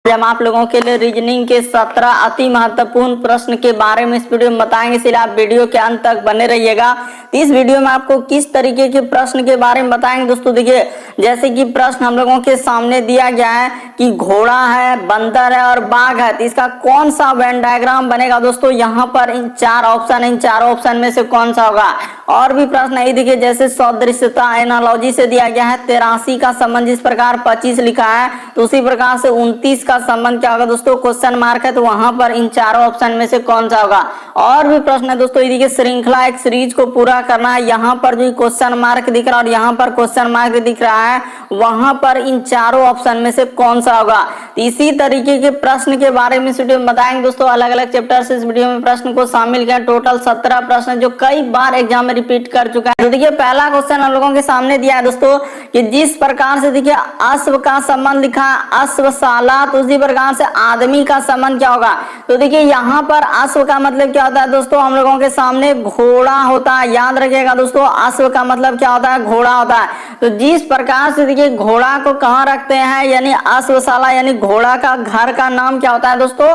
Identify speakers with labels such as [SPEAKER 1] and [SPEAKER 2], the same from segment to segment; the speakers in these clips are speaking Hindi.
[SPEAKER 1] हम आप लोगों के लिए रीजनिंग के 17 अति महत्वपूर्ण प्रश्न के बारे में इस वीडियो में बताएंगे, इसलिए आप वीडियो के अंत तक बने रहिएगा। इस वीडियो में आपको किस तरीके के प्रश्न के बारे में बताएंगे दोस्तों। देखिए, जैसे कि प्रश्न हम लोगों के सामने दिया गया है कि घोड़ा है, बंदर है और बाघ है, तो इसका कौन सा वेन डायग्राम बनेगा दोस्तों। यहाँ पर इन चार ऑप्शन है, इन चारों ऑप्शन में से कौन सा होगा। और भी प्रश्न है, देखिए जैसे सदृश्यता एनालॉजी से दिया गया है 83 का संबंध जिस प्रकार 25 लिखा है, तो उसी प्रकार से 29 का संबंध क्या होगा दोस्तों, क्वेश्चन मार्क है, तो वहां पर इन चारों ऑप्शन में से कौन सा होगा। और भी प्रश्न है दोस्तों, देखिए श्रृंखला एक सीरीज को पूरा करना है, यहाँ पर जो क्वेश्चन मार्क दिख रहा है और यहाँ पर क्वेश्चन मार्क दिख रहा है, वहां पर इन चारों ऑप्शन में से कौन सा होगा। इसी तरीके के प्रश्न के बारे में इस वीडियो में बताएंगे दोस्तों। अलग अलग चैप्टर से इस वीडियो में प्रश्न को शामिल किया, टोटल 17 प्रश्न जो कई बार एग्जाम में रिपीट कर चुका है। तो देखिए पहला क्वेश्चन हम लोगों के सामने दिया है दोस्तों कि जिस प्रकार से देखिए अश्व का संबंध लिखा है अश्वशाला, तो उसी प्रकार से आदमी का संबंध क्या होगा। तो देखिए यहाँ पर अश्व का मतलब क्या होता है दोस्तों, हम लोगों के सामने घोड़ा होता है। याद रखिएगा दोस्तों, अश्व का मतलब क्या होता है, घोड़ा होता है। तो जिस प्रकार से देखिए घोड़ा को कहाँ रखते हैं, यानी अश्वशाला, यानी घोड़ा का घर का नाम क्या होता है दोस्तों,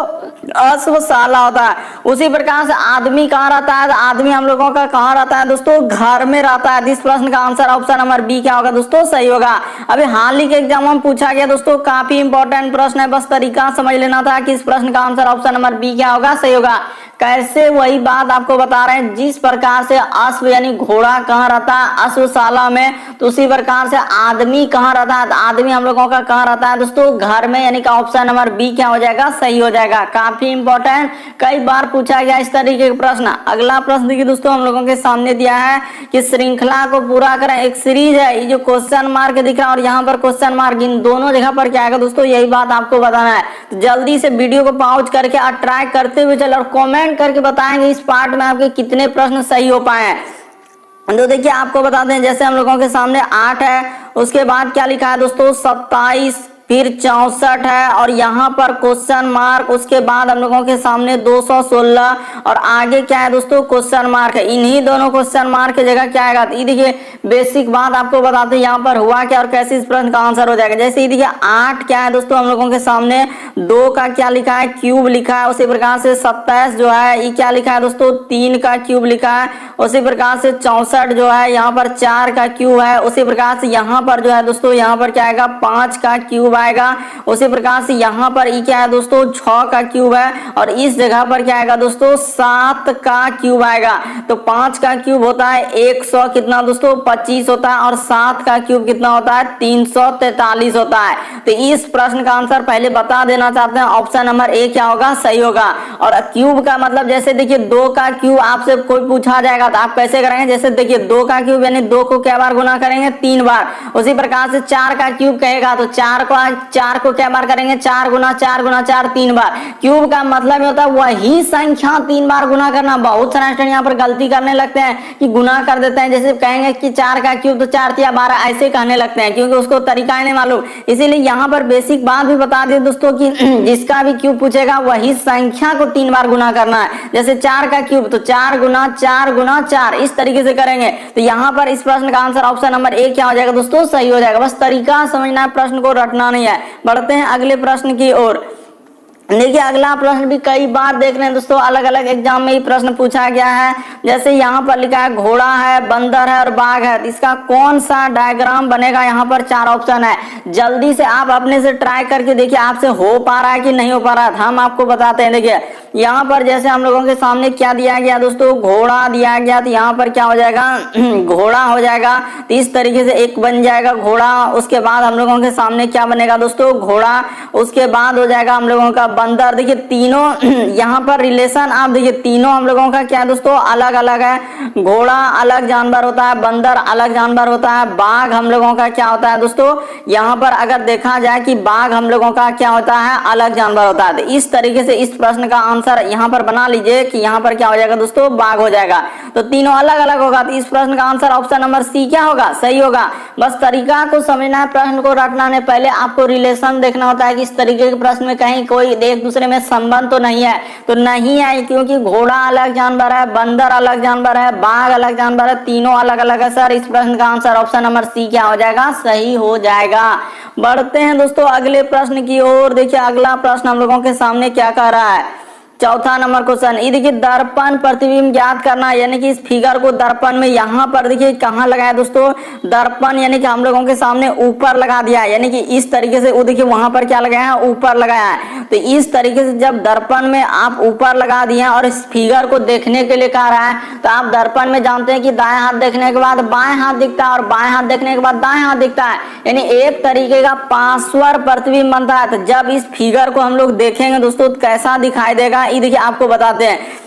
[SPEAKER 1] अश्वशाला होता है। उसी प्रकार से आदमी कहाँ रहता है, आदमी हम लोगों का कहाँ रहता है दोस्तों, घर में रहता है। इस प्रश्न का आंसर ऑप्शन नंबर बी क्या होगा दोस्तों, सही होगा। अभी हाल ही के एग्जाम में पूछा गया दोस्तों, काफी इंपॉर्टेंट प्रश्न है, बस तरीका समझ लेना था कि इस प्रश्न का आंसर ऑप्शन नंबर बी क्या होगा, सही होगा। कैसे, वही बात आपको बता रहे हैं। जिस प्रकार से अश्व यानी घोड़ा कहाँ रहता है, अश्वशाला में, तो उसी प्रकार से आदमी कहाँ रहता है, आदमी हम लोगों का कहाँ रहता है दोस्तों, घर में, यानी कि ऑप्शन नंबर बी क्या हो जाएगा, सही हो जाएगा। काफी इंपॉर्टेंट, कई बार पूछा गया इस तरीके का प्रश्न। अगला प्रश्न देखिए दोस्तों, हम लोगों के सामने दिया है कि श्रृंखला को पूरा करें। एक सीरीज है, ये जो क्वेश्चन मार्क दिख रहा है और यहाँ पर क्वेश्चन मार्क, इन दोनों जगह पर क्या आएगा दोस्तों, यही बात आपको बताना है। तो जल्दी से वीडियो को पॉज करके और ट्राई करते हुए चलो और कमेंट करके बताएंगे इस पार्ट में आपके कितने प्रश्न सही हो पाए हैं। तो देखिए आपको बता दें, जैसे हम लोगों के सामने 8 है, उसके बाद क्या लिखा है दोस्तों 27, फिर 64 है और यहाँ पर क्वेश्चन मार्क, उसके बाद हम लोगों के सामने 216 और आगे क्या है दोस्तों, क्वेश्चन मार्क है। इन्हीं दोनों क्वेश्चन मार्क की जगह क्या आएगा, ये देखिए बेसिक बात आपको बताते हैं यहाँ पर हुआ क्या और कैसे इस प्रश्न का आंसर हो जाएगा। जैसे ये देखिए 8 क्या है दोस्तों, हम लोगों के सामने 2 का क्या लिखा है, क्यूब लिखा है। उसी प्रकार से 27 जो है ये क्या लिखा है दोस्तों, 3 का क्यूब लिखा है। उसी प्रकार से 64 जो है यहाँ पर 4 का क्यूब है। उसी प्रकार से यहाँ पर जो है दोस्तों, यहाँ पर क्या आएगा, 5 का क्यूब आएगा। उसी प्रकार से यहाँ पर ये क्या है दोस्तों, 6 का क्यूब है और इस जगह पर क्या आएगा दोस्तों, 7 का क्यूब आएगा। तो 5 का क्यूब होता है 100 कितना दोस्तों, 25 होता है और 7 का क्यूब कितना होता है, 343 होता है। तो इस प्रश्न का आंसर पहले बता देना चाहते हैं, ऑप्शन नंबर ए क्या होगा, सही होगा। और क्यूब का मतलब जैसे देखिए 2 का क्यूब आपसे कोई पूछा जाएगा तो आप कैसे करेंगे, जैसे देखिए 2 का क्यूब यानी 2 को क्या बार गुना करेंगे, 3 बार। उसी प्रकार से 4 का क्यूब कहेगा तो 4 को क्या बार करेंगे, 4 गुना 4 3 बार। क्यूब का मतलब होता है वही संख्या 3 बार गुना करना। बहुत सारे स्टूडेंट यहाँ पर गलती करने लगते हैं कि गुना कर देते हैं, जैसे कहेंगे कि 4 का क्यूब तो 4 या 12 ऐसे कहने लगते हैं, क्योंकि उसको तरीका नहीं मालूम। इसीलिए यहाँ पर बेसिक बात भी बता दिए दोस्तों कि जिसका भी क्यूब पूछेगा वही संख्या को 3 बार गुना करना है। जैसे 4 का क्यूब तो 4 गुना 4 इस तरीके से करेंगे। तो यहाँ पर इस प्रश्न का आंसर ऑप्शन नंबर ए क्या हो जाएगा दोस्तों, सही हो जाएगा। बस तरीका समझना है, प्रश्न को रटना नहीं है। बढ़ते हैं अगले प्रश्न की ओर। देखिए अगला प्रश्न भी कई बार देख रहे हैं दोस्तों, अलग अलग एग्जाम में ही प्रश्न पूछा गया है। जैसे यहाँ पर लिखा है घोड़ा है, बंदर है और बाघ है, तो इसका कौन सा डायग्राम बनेगा। यहाँ पर 4 ऑप्शन है, जल्दी से आप अपने से ट्राई करके देखिए आपसे हो पा रहा है कि नहीं हो पा रहा है, हम आपको बताते हैं। देखिए यहाँ पर जैसे हम लोगों के सामने क्या दिया गया दोस्तों, घोड़ा दिया गया, तो यहाँ पर क्या हो जाएगा, घोड़ा हो जाएगा। तो इस तरीके से एक बन जाएगा घोड़ा। उसके बाद हम लोगों के सामने क्या बनेगा दोस्तों, घोड़ा। उसके बाद हो जाएगा हम लोगों का बंदर। देखिए तीनों यहाँ पर रिलेशन आप देखिए, तीनों हम लोगों का क्या है दोस्तों, अलग अलग है। घोड़ा अलग जानवर होता है, बंदर अलग जानवर होता है, बाघ हम लोगों का क्या होता है दोस्तों, यहाँ पर अगर देखा जाए कि बाघ हम लोगों का क्या होता है, अलग जानवर होता है। तो इस तरीके से इस प्रश्न का आंसर यहाँ पर बना लीजिए कि यहाँ पर क्या हो जाएगा दोस्तों, बाघ हो जाएगा। तो तीनों अलग अलग होगा, तो इस प्रश्न का आंसर ऑप्शन नंबर सी क्या होगा, सही होगा। बस तरीका को समझना है, प्रश्न को रटना नहीं, पहले आपको रिलेशन देखना होता है कि इस तरीके के प्रश्न में कहीं कोई एक दूसरे में संबंध तो नहीं है, तो नहीं है, क्योंकि घोड़ा अलग जानवर है, बंदर अलग जानवर है, बाघ अलग जानवर है, तीनों अलग अलग है सर। इस प्रश्न का आंसर ऑप्शन नंबर सी क्या हो जाएगा, सही हो जाएगा। बढ़ते हैं दोस्तों अगले प्रश्न की ओर। देखिए अगला प्रश्न हम लोगों के सामने क्या कह रहा है, चौथा नंबर क्वेश्चन। ये देखिए दर्पण प्रतिबिंब ज्ञात करना, यानी कि इस फिगर को दर्पण में यहाँ पर देखिए कहाँ लगाया दोस्तों, दर्पण यानी कि हम लोगों के सामने ऊपर लगा दिया है, यानी कि इस तरीके से वो देखिए वहां पर क्या लगाया है, ऊपर लगाया है। तो इस तरीके से जब दर्पण में आप ऊपर लगा दिए हैं और इस फिगर को देखने के लिए कह रहा है, तो आप दर्पण में जानते हैं कि दाएं हाथ देखने के बाद बाएं हाथ दिखता है और बाएं हाथ देखने के बाद दाएं हाथ दिखता है, यानी एक तरीके का पार्श्व प्रतिबिंब बनता है। तो जब इस फिगर को हम लोग देखेंगे दोस्तों तो कैसा दिखाई देगा, ये देखिए आपको बताते हैं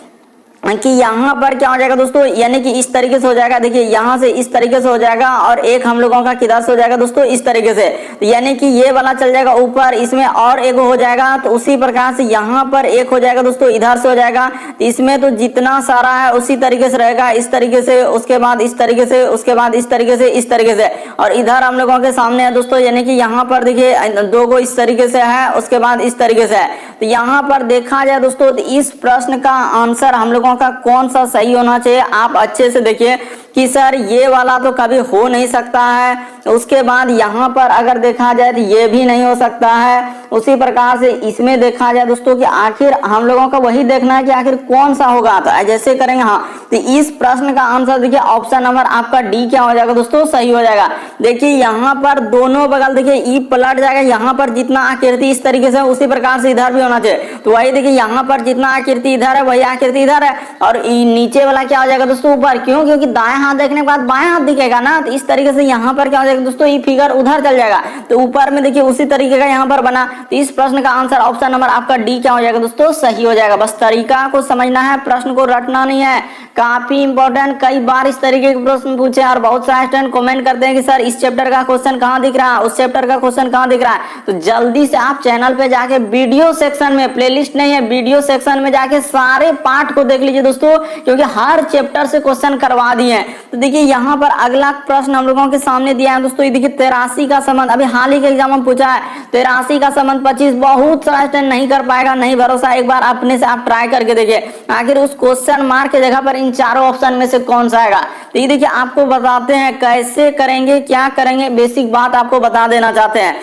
[SPEAKER 1] कि यहाँ पर क्या हो जाएगा दोस्तों, यानी कि इस तरीके से हो जाएगा। देखिए यहाँ से इस तरीके से हो जाएगा और एक हम लोगों का किधर से हो जाएगा दोस्तों, इस तरीके से, यानी कि ये वाला चल जाएगा ऊपर, इसमें और एक हो जाएगा। तो उसी प्रकार से यहाँ पर एक हो जाएगा दोस्तों, इधर से हो जाएगा। इसमें तो जितना सारा है उसी तरीके से रहेगा, इस तरीके से, उसके बाद इस तरीके से, उसके बाद इस तरीके से, इस तरीके से, और इधर हम लोगों के सामने है दोस्तों, यानी कि यहाँ पर देखिए दो गो इस तरीके से है, उसके बाद इस तरीके से है। तो यहाँ पर देखा जाए दोस्तों तो इस प्रश्न का आंसर हम लोगों का कौन सा सही होना चाहिए, आप अच्छे से देखिए कि सर ये वाला तो कभी हो नहीं सकता है। उसके बाद यहाँ पर अगर देखा जाए तो ये भी नहीं हो सकता है। उसी प्रकार से इसमें देखा जाए दोस्तों कि आखिर हम लोगों का वही देखना है कि आखिर कौन सा होगा। तो जैसे करेंगे हाँ, तो इस प्रश्न का आंसर देखिए ऑप्शन नंबर आपका डी क्या हो जाएगा दोस्तों, सही हो जाएगा। देखिए यहाँ पर दोनों बगल देखिए ई पलट जाएगा, यहाँ पर जितना आकृति इस तरीके से उसी प्रकार से इधर भी होना चाहिए। तो वही देखिए यहाँ पर जितना आकृति इधर है वही आकृति इधर है, और नीचे वाला क्या हो जाएगा दोस्तों, ऊपर। क्यों, क्योंकि दाएं हाथ देखने के बाद बाएं हाथ दिखेगा ना। तो इस तरीके से यहाँ पर क्या हो जाएगा दोस्तों, ये फिगर उधर चल जाएगा, तो ऊपर में देखिए उसी तरीके का यहाँ पर बना। तो इस प्रश्न का आंसर ऑप्शन नंबर आपका डी क्या हो जाएगा दोस्तों, सही हो जाएगा। बस तरीका को समझना है, प्रश्न को रटना नहीं है, काफी इंपॉर्टेंट। कई बार इस तरीके के प्रश्न पूछे और बहुत सारे स्टूडेंट कमेंट करते हैं कि सर इस चैप्टर का क्वेश्चन कहाँ दिख रहा है, उस चैप्टर का क्वेश्चन कहाँ दिख रहा है। तो जल्दी से आप चैनल पे जाके वीडियो सेक्शन में, प्लेलिस्ट नहीं है, वीडियो सेक्शन में जाके सारे पार्ट को देख लीजिए दोस्तों, क्योंकि हर चैप्टर से क्वेश्चन करवा दिए हैं। तो देखिए यहाँ पर अगला प्रश्न हम लोगों के सामने दिया है दोस्तों, ये देखिए 83 का संबंध, अभी हाल ही के एग्जाम में पूछा है 83 का संबंध 25। बहुत सारा स्टूडेंट नहीं कर पाएगा, नहीं भरोसा, एक बार अपने से आप ट्राई करके देखिए आखिर उस क्वेश्चन मार्क की जगह पर इन चारों ऑप्शन में से कौन सा आएगा। तो ये देखिए आपको बताते हैं कैसे करेंगे, क्या करेंगे, बेसिक बात आपको बता देना चाहते हैं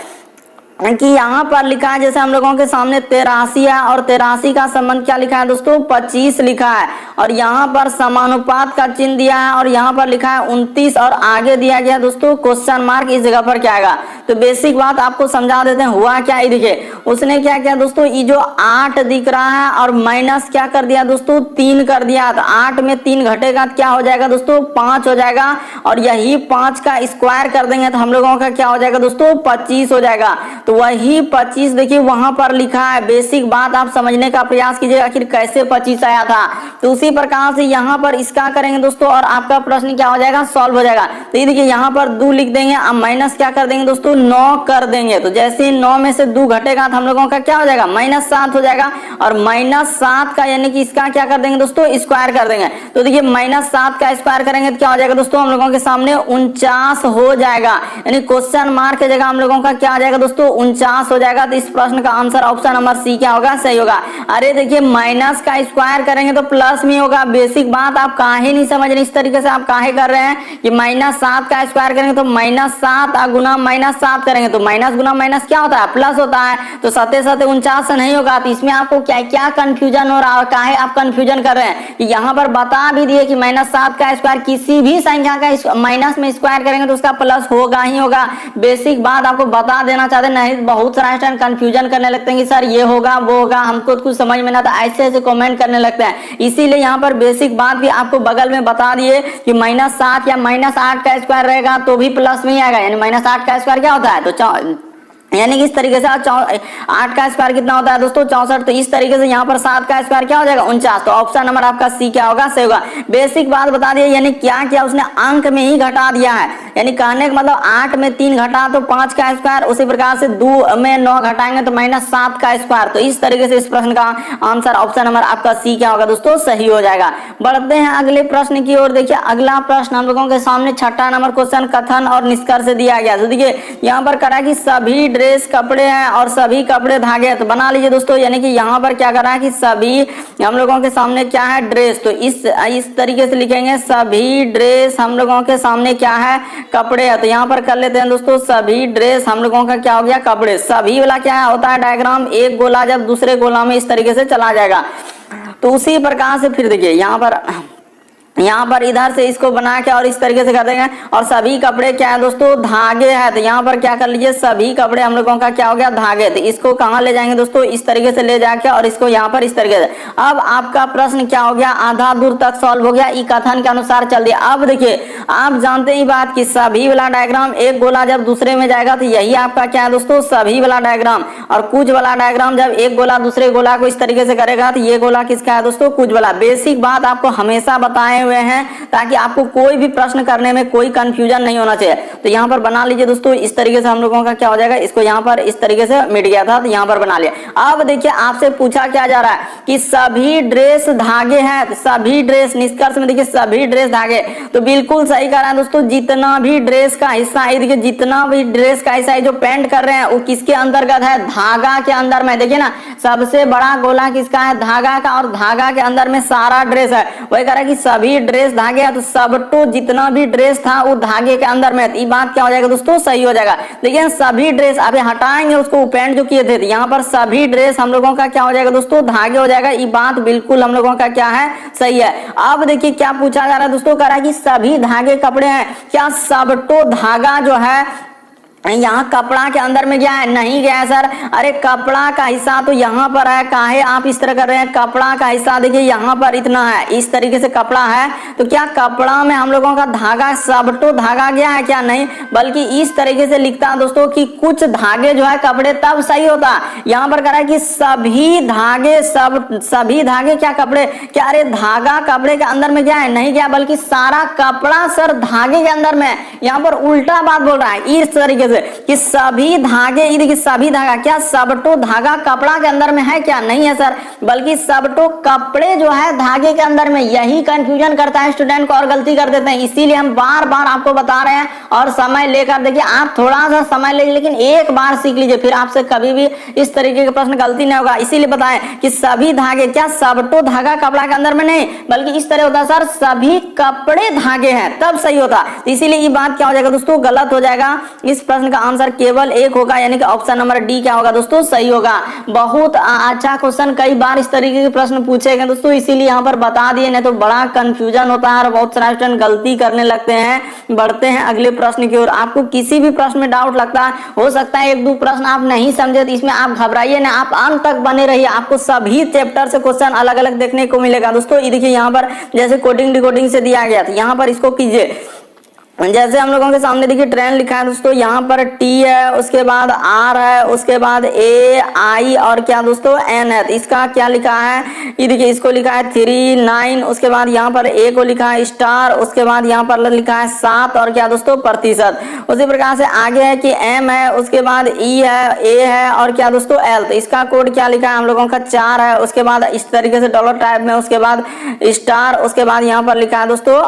[SPEAKER 1] कि यहाँ पर लिखा है, जैसे हम लोगों के सामने 83 है और 83 का संबंध क्या लिखा है दोस्तों, 25 लिखा है, और यहाँ पर समानुपात का चिन्ह दिया है, और यहाँ पर लिखा है 29, और आगे दिया गया दोस्तों क्वेश्चन मार्क, इस जगह पर क्या आएगा। तो बेसिक बात आपको समझा देते हैं, हुआ क्या, ये देखिए उसने क्या किया दोस्तों, ये जो 8 दिख रहा है और माइनस क्या कर दिया दोस्तों, 3 कर दिया। तो 8 में 3 घटेगा क्या हो जाएगा दोस्तों, 5 हो जाएगा, और यही 5 का स्क्वायर कर देंगे तो हम लोगों का क्या हो जाएगा दोस्तों, 25 हो जाएगा। तो वही 25 देखिए वहां पर लिखा है। बेसिक बात आप समझने का प्रयास कीजिए, आखिर कैसे 25 आया था। तो उसी प्रकार से यहाँ पर इसका करेंगे दोस्तों, और आपका प्रश्न क्या हो जाएगा, सॉल्व हो जाएगा। तो ये देखिए यहाँ पर 2 लिख देंगे, अब माइनस क्या कर देंगे दोस्तों, 9 कर देंगे। तो जैसे 9 में से 2 घटेगा तो हम लोगों का क्या हो जाएगा, -7 हो जाएगा, और -7 का यानी कि इसका क्या कर देंगे दोस्तों, स्क्वायर कर देंगे। तो देखिए -7 का स्क्वायर करेंगे तो क्या हो जाएगा दोस्तों, हम लोगों के सामने 49 हो जाएगा, यानी क्वेश्चन मार्क की जगह हम लोगों का क्या आ जाएगा दोस्तों, 49 हो जाएगा। तो इस प्रश्न का आंसर ऑप्शन नंबर सी क्या होगा, सही होगा। अरे देखिए माइनस का स्क्वायर करेंगे तो प्लस में होगा। बेसिक बात आप काहे नहीं समझ रहे, इस तरीके से आप काहे कर रहे हैं कि -7 का स्क्वायर करेंगे तो -7 गुना -7 करेंगे तो माइनस गुना माइनस क्या होता है, प्लस होता है। तो साथे साथे 49 से नहीं होगा। तो इसमें आपको क्या क्या कंफ्यूजन हो रहा है, काहे आप कंफ्यूजन कर रहे हैं कि यहाँ पर बता भी दिए कि -7 का स्क्वायर किसी भी संख्या का माइनस में स्क्वायर करेंगे तो उसका प्लस होगा ही होगा। बेसिक बात आपको बता देना चाहते हैं, नहीं बहुत सारा स्टूडेंट कंफ्यूजन करने लगते हैं कि सर ये होगा वो होगा, हमको कुछ समझ में ना, तो ऐसे ऐसे कमेंट करने लगते हैं। इसीलिए यहाँ पर बेसिक बात भी आपको बगल में बता दिए कि -7 या -8 का स्क्वायर रहेगा तो भी प्लस में ही आएगा। यानी -8 का स्क्वायर क्या होता है, तो यानी कि इस तरीके से 8 का स्क्वायर कितना होता है दोस्तों, 64। तो इस तरीके से यहाँ पर 7 का स्क्वायर क्या हो जाएगा, 49। तो ऑप्शन नंबर आपका सी क्या होगा, सही होगा। बेसिक बात बता दिया, यानी क्या किया उसने, अंक में ही घटा दिया है। यानी कहने का मतलब 8 में 3 घटा तो 5 का स्क्वायर, उसी प्रकार से 2 में 9 घटाएंगे तो -7 का स्क्वायर। तो इस तरीके से इस प्रश्न का आंसर ऑप्शन नंबर आपका सी क्या होगा दोस्तों, सही हो जाएगा। बढ़ते हैं अगले प्रश्न की ओर। देखिए अगला प्रश्न हम लोगों के सामने 6ठा नंबर क्वेश्चन कथन और निष्कर्ष दिया गया। तो देखिए यहाँ पर करा कि सभी ड्रेस कपड़े हैं और सभी कपड़े धागे हैं। तो बना लीजिए दोस्तों, यानी कि यहाँ पर क्या कर रहा है कि सभी हम लोगों के सामने क्या है, ड्रेस। तो इस तरीके से लिखेंगे, सभी ड्रेस हम लोगों के सामने क्या है, कपड़े है। तो यहाँ पर कर लेते हैं दोस्तों, सभी ड्रेस हम लोगों का क्या हो गया, कपड़े। सभी वाला क्या है, होता है डायग्राम, एक गोला जब दूसरे गोला में इस तरीके से चला जाएगा। तो उसी प्रकार से फिर देखिए यहाँ पर इधर से इसको बना के और इस तरीके से कर देंगे। और सभी कपड़े क्या है दोस्तों, धागे है। तो यहाँ पर क्या कर लीजिए, सभी कपड़े हम लोगों का क्या हो गया, धागे। तो इसको कहाँ ले जाएंगे दोस्तों, इस तरीके से ले जाके और इसको यहाँ पर इस तरीके से। अब आपका प्रश्न क्या हो गया, आधा दूर तक सॉल्व हो गया, ई कथन के अनुसार चल दिया। अब देखिए, आप जानते ही बात कि सभी वाला डायग्राम, एक गोला जब दूसरे में जाएगा तो यही आपका क्या है दोस्तों, सभी वाला डायग्राम। और कुछ वाला डायग्राम जब एक गोला दूसरे गोला को इस तरीके से करेगा तो ये गोला किसका है दोस्तों, कुछ वाला। बेसिक बात आपको हमेशा बताए हुए हैं ताकि आपको कोई भी प्रश्न करने में कोई कंफ्यूजन नहीं होना चाहिए। तो यहाँ पर बना लीजिए दोस्तों, इस तरीके से हम लोगों का क्या हो जाएगा, इसको यहाँ पर इस तरीके से मिट गया था तो यहाँ पर बना लिया। अब देखिए, आपसे पूछा क्या जा रहा है कि सभी ड्रेस धागे हैं। तो सभी ड्रेस, निष्कर्ष में देखिए सभी ड्रेस धागे, तो बिल्कुल सही कह रहा है दोस्तों। जितना भी ड्रेस का हिस्सा है, देखिए जितना भी ड्रेस का हिस्सा है जो पेंट कर रहे हैं वो किसके अंतर्गत है, धागा के अंदर में। देखिए ना, सबसे बड़ा गोला किसका है, धागा का, और धागा के अंदर में सारा ड्रेस है। वही कह रहा है कि सभी ड्रेस धागे है, तो सब तो जितना भी ड्रेस था वो धागे के अंदर में। ये बात क्या हो जाएगा दोस्तों, सही हो जाएगा। लेकिन सभी ड्रेस अभी हटाएंगे उसको, पेंट जो किए थे, यहाँ पर सभी ड्रेस हम लोगों का क्या हो जाएगा दोस्तों, धागे हो जाएगा। ये बात बिल्कुल हम लोगों का क्या है, सही है। अब देखिए क्या पूछा जा रहा है दोस्तों, कह रहा है कि सभी धागे कपड़े हैं। क्या सब तो धागा जो है यहाँ कपड़ा के अंदर में गया है, नहीं गया है सर। अरे कपड़ा का हिस्सा तो यहाँ पर है, काहे आप इस तरह कर रहे हैं, कपड़ा का हिस्सा देखिए यहाँ पर इतना है, इस तरीके से कपड़ा है। तो क्या कपड़ा में हम लोगों का धागा, सब तो धागा गया है क्या, नहीं, बल्कि इस तरीके से लिखता है दोस्तों कि कुछ धागे जो है कपड़े, तब सही होता। यहाँ पर कह रहा है कि सभी धागे, सभी धागे क्या कपड़े, क्या अरे धागा कपड़े के अंदर में गया है, नहीं गया, बल्कि सारा कपड़ा सर धागे के अंदर में। यहाँ पर उल्टा बात बोल रहा है इस तरीके से कि सभी धागे, देखिए सभी धागा, क्या सब तो धागा कपड़ा के अंदर में है क्या, नहीं है सर, बल्कि सब तो कपड़े जो है धागे के अंदर में। यही कंफ्यूजन करता है स्टूडेंट को और गलती कर देते हैं। इसीलिए हम बार बार आपको बता रहे हैं और समय लेकर देखिए, आप थोड़ा सा समय ले, लेकिन एक बार सीख लीजिए, फिर आपसे कभी भी इस तरीके के प्रश्न गलती नहीं होगा। इसीलिए बताएं कि सभी धागे, क्या सब तो धागा कपड़ा के अंदर में नहीं, बल्कि इस तरह होता है सर, सभी कपड़े धागे हैं, तब सही होता। इसीलिए ये बात क्या हो जाएगा दोस्तों, गलत हो जाएगा। इस प्रश्न का आंसर केवल एक होगा, यानी कि ऑप्शन नंबर डी क्या होगा दोस्तों, सही होगा। बहुत अच्छा क्वेश्चन, कई बार इस तरीके के प्रश्न पूछे गए दोस्तों, इसीलिए यहाँ पर बता दिए, नहीं तो बड़ा कंफ्यूजन होता है और बहुत सारे स्टूडेंट गलती करने लगते हैं। बढ़ते हैं अगले प्रश्न की ओर। आपको किसी भी प्रश्न में डाउट लगता है, हो सकता है एक दो प्रश्न आप नहीं समझे, तो इसमें आप घबराइए ना, आप अंत तक बने रहिए, आपको सभी चैप्टर से क्वेश्चन अलग अलग देखने को मिलेगा दोस्तों। ये देखिए यहाँ पर जैसे कोडिंग डिकोडिंग से दिया गया था, यहाँ पर इसको कीजिए। जैसे हम लोगों के सामने देखिए ट्रेन लिखा है दोस्तों, यहाँ पर टी है, उसके बाद आर है, उसके बाद ए आई और क्या दोस्तों एन है। तो इसका क्या लिखा है, ये देखिए इसको लिखा है 3 9, उसके बाद यहाँ पर ए को लिखा है स्टार, उसके बाद यहाँ पर लिखा है 7 और क्या दोस्तों प्रतिशत। उसी प्रकार से आगे है कि एम है, उसके बाद ई है, ए है और क्या दोस्तों एल। तो इसका कोड क्या लिखा है हम लोगों का 4 है, उसके बाद इस तरीके से डॉलर टाइप में, उसके बाद स्टार, उसके बाद यहाँ पर लिखा है दोस्तों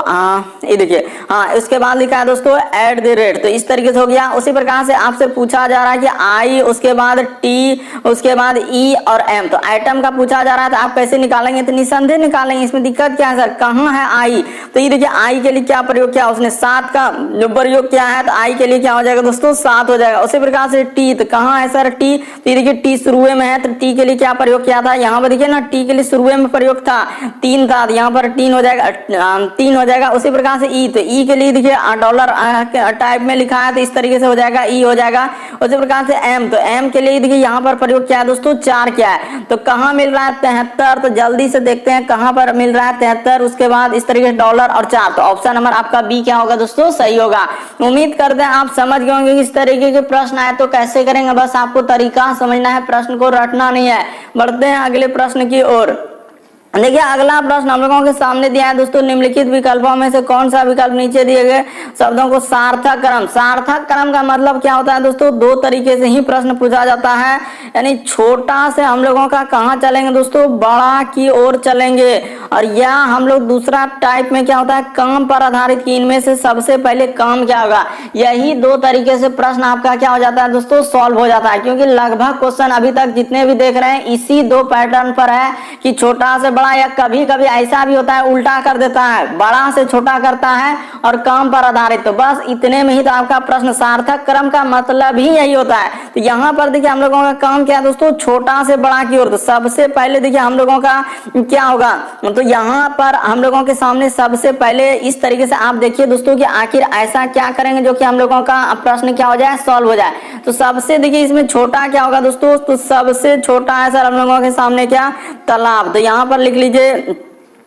[SPEAKER 1] ये देखिए, हाँ उसके बाद लिखा है दोस्तों @। तो इस तरीके से हो गया। उसी प्रकार से आपसे पूछा जा रहा है कि आई, उसके बाद टी, उसके बाद ई और एम। तो आइटम का पूछा जा रहा है, तो आप कैसे निकालेंगे, तो निसंदेह निकालेंगे। इसमें दिक्कत क्या है सर, कहाँ है आई, तो ये देखिए आई के लिए क्या प्रयोग किया उसने, 7 का जो प्रयोग किया है, तो आई के लिए क्या हो जाएगा दोस्तों 7 हो जाएगा। उसी प्रकार से टी, तो कहाँ है सर टी, तो ये देखिए टी शुरू में है, तो टी के लिए क्या प्रयोग किया था, यहाँ पर देखिए ना टी के लिए शुरू में प्रयोग था 3 था, यहाँ पर 3 हो जाएगा, 3 हो जाएगा। उसी प्रकार से ई, तो ई के लिए देखिए डॉलर टाइप में लिखा है, तो इस तरीके से हो जाएगा, ई हो जाएगा। उसी प्रकार से एम, तो एम के लिए देखिए यहाँ पर प्रयोग किया है दोस्तों 4 क्या है, तो कहाँ मिल रहा है 73। तो जल्दी से देखते हैं कहाँ पर मिल रहा है 73, उसके बाद इस तरीके से डॉलर और 4। तो ऑप्शन नंबर आपका बी क्या होगा दोस्तों, सही होगा। उम्मीद करते हैं आप समझ गए होंगे इस तरीके के प्रश्न आए तो कैसे करेंगे, बस आपको तरीका समझना है, प्रश्न को रटना नहीं है। बढ़ते हैं अगले प्रश्न की ओर। देखिए अगला प्रश्न हम लोगों के सामने दिया है दोस्तों, निम्नलिखित विकल्पों में से कौन सा विकल्प नीचे दिए गए शब्दों को सार्थक क्रम। सार्थक क्रम का मतलब क्या होता है दोस्तों, दो तरीके से ही प्रश्न पूछा जाता है, यानी छोटा से हम लोगों का कहाँ चलेंगे दोस्तों, बड़ा की ओर चलेंगे। और या हम लोग दूसरा टाइप में क्या होता है, काम पर आधारित कि इनमें से सबसे पहले काम क्या होगा। यही दो तरीके से प्रश्न आपका क्या हो जाता है दोस्तों, सॉल्व हो जाता है, क्योंकि लगभग क्वेश्चन अभी तक जितने भी देख रहे हैं इसी दो पैटर्न पर है कि छोटा से बड़ा, या कभी कभी ऐसा भी होता है उल्टा कर देता है, बड़ा से छोटा करता है और काम पर आधारित। तो बस इतने में ही तो आपका प्रश्न, सार्थक क्रम का मतलब ही यही होता है। तो यहाँ पर देखिए हम लोगों का काम क्या है दोस्तों, छोटा से बड़ा की ओर। तो सबसे पहले देखिए हम लोगों का क्या होगा, तो यहाँ पर हम लोगों के सामने सबसे पहले इस तरीके से आप देखिए दोस्तों कि आखिर ऐसा क्या करेंगे जो कि हम लोगों का प्रश्न क्या हो जाए, सॉल्व हो जाए। तो सबसे देखिए इसमें छोटा क्या होगा दोस्तों, तो सबसे छोटा है सर हम लोगों के सामने क्या, तालाब। तो यहाँ पर लिख लीजिए,